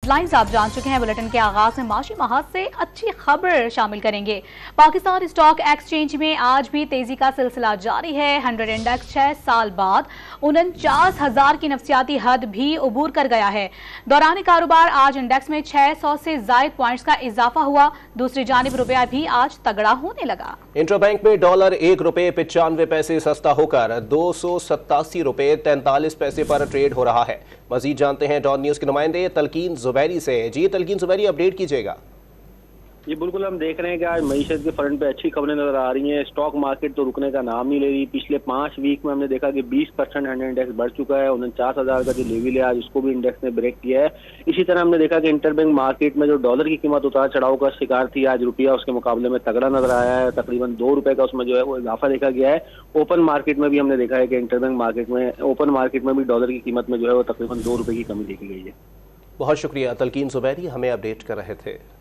Headlines आप जान चुके हैं। बुलेटिन के आगाज में माशी महाज से अच्छी खबर शामिल करेंगे। पाकिस्तान स्टॉक एक्सचेंज में आज भी तेजी का सिलसिला जारी है। 100 इंडेक्स 6 साल बाद 49,000 की नफसियाती हद भी उबूर कर गया है। दौरान कारोबार आज इंडेक्स में 600 से ज्यादा पॉइंट्स का इजाफा हुआ। दूसरी जानिब रुपया भी आज तगड़ा होने लगा। इंटरबैंक में डॉलर ₹1.95 सस्ता होकर 287 रुपए 43 पैसे पर ट्रेड हो रहा है। मजीद जानते हैं डॉन न्यूज के नुमाइंदे तलकीन जुबैरी से। जी तलकीन जुबैरी, अपडेट कीजिएगा। जी बिल्कुल, हम देख रहे हैं कि आज मईशत के फ्रंट पे अच्छी खबरें नजर आ रही हैं। स्टॉक मार्केट तो रुकने का नाम नहीं ले रही। पिछले 5 वीक में हमने देखा कि 20% 100 इंडेक्स बढ़ चुका है। 49,000 का जो लेवल है आज उसको भी इंडेक्स ने ब्रेक किया है। इसी तरह हमने देखा कि इंटरबैंक मार्केट में जो डॉलर की कीमत उतार चढ़ाव का शिकार थी, आज रुपया उसके मुकाबले में तगड़ा नजर आया है। तकरीबन 2 रुपए का उसमें जो है वो इजाफा देखा गया है। ओपन मार्केट में भी हमने देखा है कि इंटरबैंक मार्केट में ओपन मार्केट में भी डॉलर की कीमत में जो है वो तकरीबन 2 रुपए की कमी देखी गई है। बहुत शुक्रिया तलकीन जुबैरी, हमें अपडेट कर रहे थे।